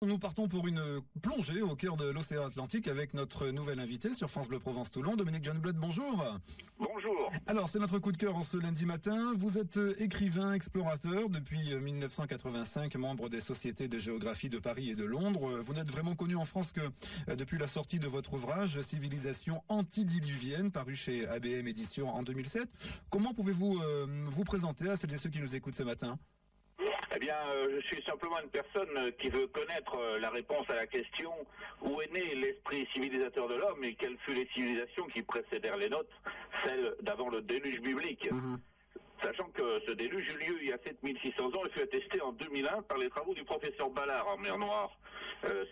nous partons pour une plongée au cœur de l'océan Atlantique avec notre nouvel invité sur France Bleu Provence-Toulon, Dominique Johnblood. Bonjour. Bonjour. Alors, c'est notre coup de cœur en ce lundi matin. Vous êtes écrivain, explorateur depuis 1985, membre des sociétés de géographie de Paris et de Londres. Vous n'êtes vraiment connu en France que depuis la sortie de votre ouvrage Civilisation antidiluvienne, paru chez ABM Éditions en 2007. Comment pouvez-vous vous présenter à celles et ceux qui nous écoutent ce matin ? Eh bien, je suis simplement une personne qui veut connaître la réponse à la question où est né l'esprit civilisateur de l'homme et quelles furent les civilisations qui précédèrent les nôtres, celles d'avant le déluge biblique. Sachant que ce déluge eut lieu il y a 7600 ans et fut attesté en 2001 par les travaux du professeur Ballard en mer Noire.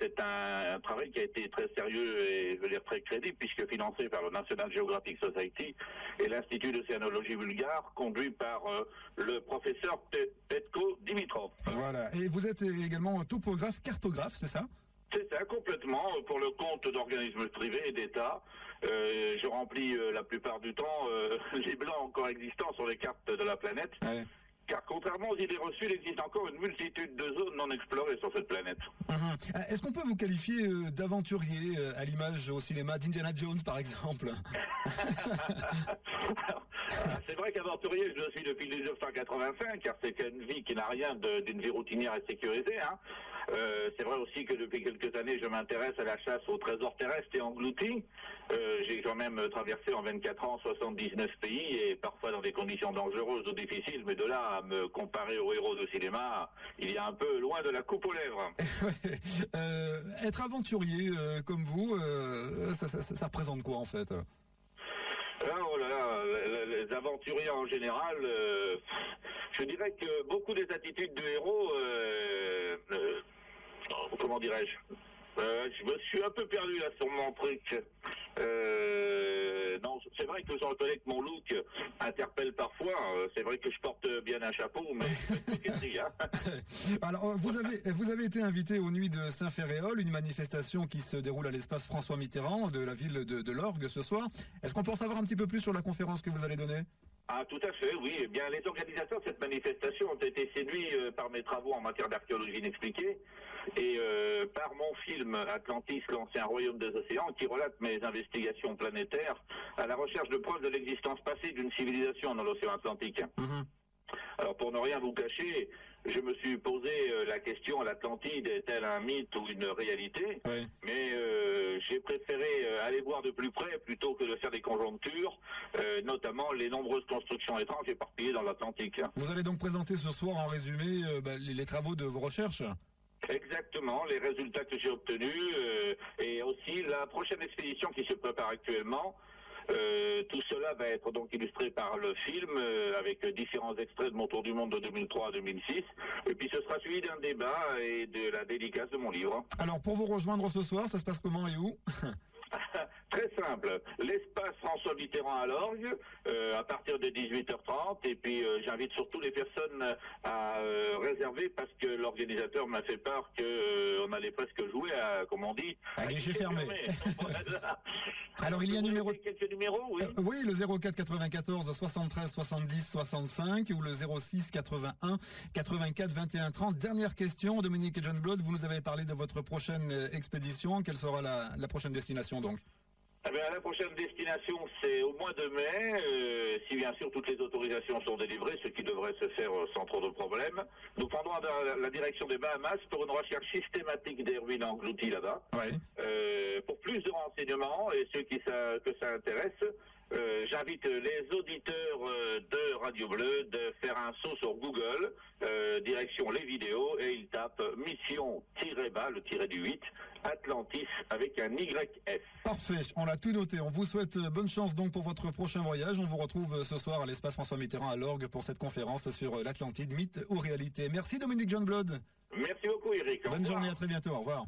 C'est un travail qui a été très sérieux et, je veux dire, très crédible, puisque financé par le National Geographic Society et l'Institut d'Océanologie bulgare, conduit par le professeur Petko Dimitrov. Voilà. Et vous êtes également topographe, cartographe, c'est ça ? C'est ça, complètement, pour le compte d'organismes privés et d'État. Je remplis la plupart du temps les blancs encore existants sur les cartes de la planète. Ouais. Car contrairement aux idées reçues, il existe encore une multitude de zones non explorées sur cette planète. Est-ce qu'on peut vous qualifier d'aventurier à l'image au cinéma d'Indiana Jones, par exemple? C'est vrai qu'aventurier, je le suis depuis 1985, car c'est une vie qui n'a rien d'une vie routinière et sécurisée. C'est vrai aussi que depuis quelques années, je m'intéresse à la chasse aux trésors terrestres et engloutis. J'ai quand même traversé en 24 ans 79 pays, et parfois dans des conditions dangereuses ou difficiles, mais de là à me comparer aux héros de cinéma, il y a un peu loin de la coupe aux lèvres. Être aventurier comme vous, ça représente quoi en fait? Oh là là, les aventuriers en général, je dirais que beaucoup des attitudes de héros, comment dirais-je, je me suis un peu perdu là sur mon truc. Non, c'est vrai que je reconnais que mon look interpelle parfois. C'est vrai que je porte bien un chapeau, mais Alors, vous avez été invité aux Nuits de Saint-Ferréol, une manifestation qui se déroule à l'espace François Mitterrand de la ville de l'Orgue ce soir. Est-ce qu'on peut en savoir un petit peu plus sur la conférence que vous allez donner ? Ah, tout à fait, oui. Eh bien, les organisateurs de cette manifestation ont été séduits par mes travaux en matière d'archéologie inexpliquée et par mon film Atlantis, l'ancien royaume des océans, qui relate mes investigations planétaires à la recherche de preuves de l'existence passée d'une civilisation dans l'océan Atlantique. Alors, pour ne rien vous cacher, je me suis posé la question, l'Atlantide est-elle un mythe ou une réalité ? Oui. Mais j'ai préféré aller voir de plus près plutôt que de faire des conjonctures, notamment les nombreuses constructions étranges éparpillées dans l'Atlantique. Vous allez donc présenter ce soir en résumé les travaux de vos recherches ? Exactement, les résultats que j'ai obtenus et aussi la prochaine expédition qui se prépare actuellement. Tout cela va être donc illustré par le film avec différents extraits de mon tour du monde de 2003 à 2006 et puis ce sera suivi d'un débat et de la dédicace de mon livre. Alors pour vous rejoindre ce soir, ça se passe comment et où? Très simple, l'espace François Mitterrand à l'Orgue à partir de 18h30 et puis j'invite surtout les personnes à réserver parce que l'organisateur m'a fait part que on allait presque jouer à, comme on dit, à guichet fermé. Alors il y a un numéro. Quelques numéros, oui. Oui, le 04 94 73 70 65 ou le 06 81 84 21 30. Dernière question, Dominique Johnblood, vous nous avez parlé de votre prochaine expédition. Quelle sera la prochaine destination donc? Eh bien, la prochaine destination, c'est au mois de mai, si bien sûr toutes les autorisations sont délivrées, ce qui devrait se faire sans trop de problèmes. Nous prendrons la direction des Bahamas pour une recherche systématique des ruines englouties là-bas. Ouais. Pour plus de renseignements et ceux que ça intéresse, j'invite les auditeurs de Radio Bleu de faire un saut sur Google, direction les vidéos, et ils tapent mission-bas, le tiré du 8, Atlantis avec un YF. Parfait, on l'a tout noté. On vous souhaite bonne chance donc pour votre prochain voyage. On vous retrouve ce soir à l'espace François Mitterrand à l'Orgue pour cette conférence sur l'Atlantide, mythe ou réalité. Merci Dominique Johnblood. Merci beaucoup Eric. Bonne journée, à très bientôt, au revoir.